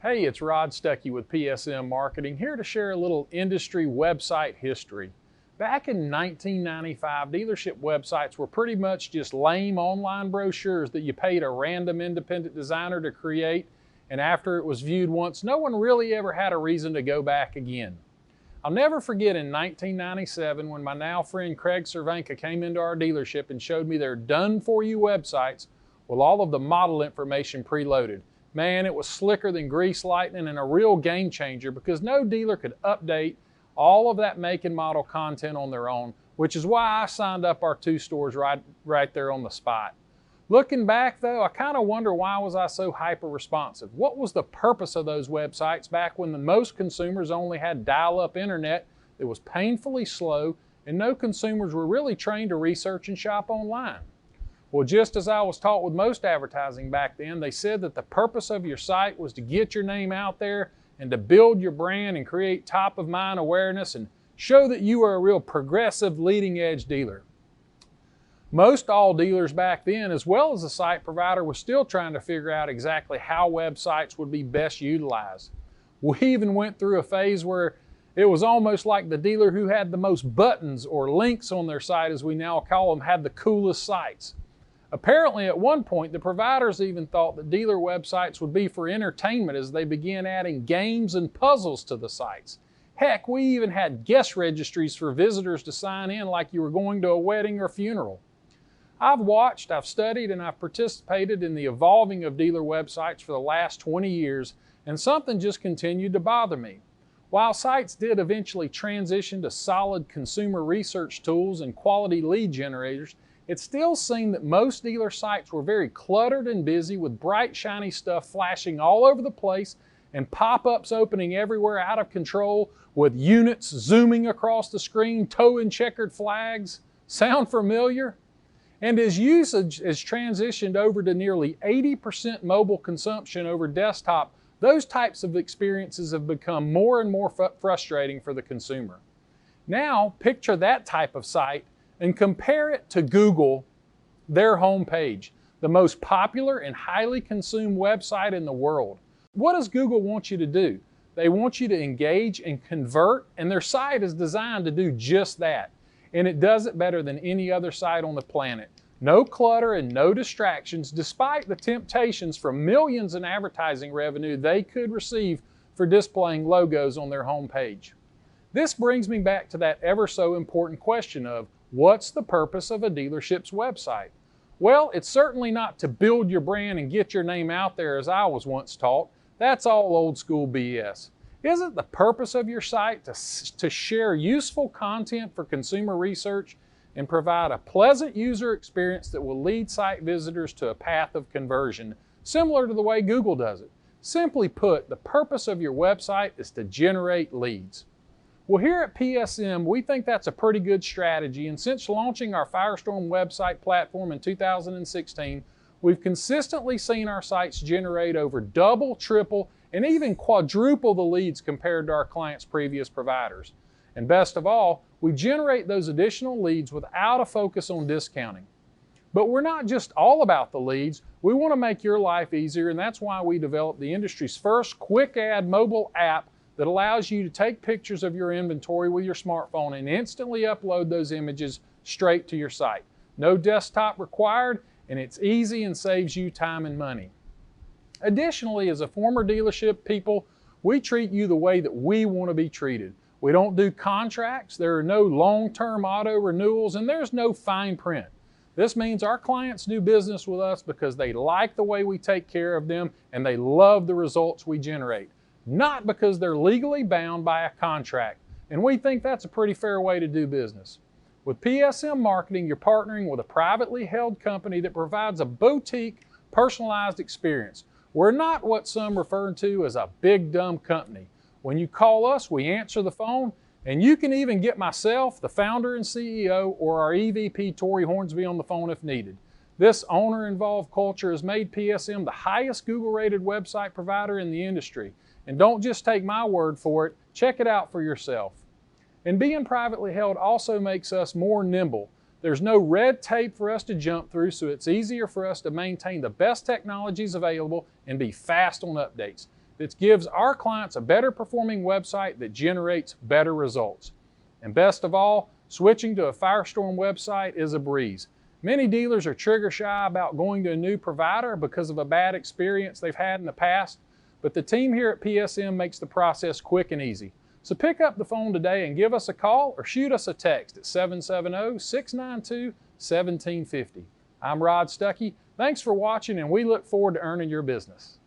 Hey, it's Rod Stuckey with PSM Marketing, here to share a little industry website history. Back in 1995, dealership websites were pretty much just lame online brochures that you paid a random independent designer to create, and after it was viewed once, no one really ever had a reason to go back again. I'll never forget in 1997 when my now friend Craig Cervenka came into our dealership and showed me their done-for-you websites with all of the model information preloaded. Man, it was slicker than grease lightning and a real game changer because no dealer could update all of that make and model content on their own, which is why I signed up our two stores right there on the spot. Looking back though, I kind of wonder why was I so hyper responsive? What was the purpose of those websites back when most consumers only had dial-up internet that was painfully slow and no consumers were really trained to research and shop online? Well, just as I was taught with most advertising back then, they said that the purpose of your site was to get your name out there and to build your brand and create top of mind awareness and show that you are a real progressive leading edge dealer. Most all dealers back then, as well as the site provider, were still trying to figure out exactly how websites would be best utilized. We even went through a phase where it was almost like the dealer who had the most buttons or links on their site, as we now call them, had the coolest sites. Apparently, at one point, the providers even thought that dealer websites would be for entertainment as they began adding games and puzzles to the sites. Heck, we even had guest registries for visitors to sign in like you were going to a wedding or funeral. I've watched, I've studied, and I've participated in the evolving of dealer websites for the last 20 years, and something just continued to bother me. While sites did eventually transition to solid consumer research tools and quality lead generators, it still seemed that most dealer sites were very cluttered and busy with bright, shiny stuff flashing all over the place and pop-ups opening everywhere out of control with units zooming across the screen, towing checkered flags. Sound familiar? And as usage has transitioned over to nearly 80% mobile consumption over desktop, those types of experiences have become more and more frustrating for the consumer. Now, picture that type of site and compare it to Google, their homepage, the most popular and highly consumed website in the world. What does Google want you to do? They want you to engage and convert, and their site is designed to do just that. And it does it better than any other site on the planet. No clutter and no distractions, despite the temptations from millions in advertising revenue they could receive for displaying logos on their homepage. This brings me back to that ever so important question of, what's the purpose of a dealership's website? Well, it's certainly not to build your brand and get your name out there as I was once taught. That's all old school BS. Isn't the purpose of your site to share useful content for consumer research and provide a pleasant user experience that will lead site visitors to a path of conversion, similar to the way Google does it? Simply put, the purpose of your website is to generate leads. Well, here at PSM, we think that's a pretty good strategy, and since launching our Firestorm website platform in 2016, we've consistently seen our sites generate over double, triple, and even quadruple the leads compared to our clients' previous providers. And best of all, we generate those additional leads without a focus on discounting. But we're not just all about the leads. We want to make your life easier, and that's why we developed the industry's first quick add mobile app that allows you to take pictures of your inventory with your smartphone and instantly upload those images straight to your site. No desktop required, and it's easy and saves you time and money. Additionally, as a former dealership people, we treat you the way that we want to be treated. We don't do contracts, there are no long-term auto renewals, and there's no fine print. This means our clients do business with us because they like the way we take care of them and they love the results we generate, not because they're legally bound by a contract. And we think that's a pretty fair way to do business. With PSM Marketing, you're partnering with a privately held company that provides a boutique, personalized experience. We're not what some refer to as a big dumb company. When you call us, we answer the phone, and you can even get myself, the founder and CEO, or our EVP, Tori Hornsby, on the phone if needed. This owner-involved culture has made PSM the highest Google-rated website provider in the industry. And don't just take my word for it, check it out for yourself. And being privately held also makes us more nimble. There's no red tape for us to jump through, so it's easier for us to maintain the best technologies available and be fast on updates. that gives our clients a better performing website that generates better results. And best of all, switching to a Firestorm website is a breeze. Many dealers are trigger shy about going to a new provider because of a bad experience they've had in the past, but the team here at PSM makes the process quick and easy. So pick up the phone today and give us a call or shoot us a text at 770-692-1750. I'm Rod Stuckey. Thanks for watching, and we look forward to earning your business.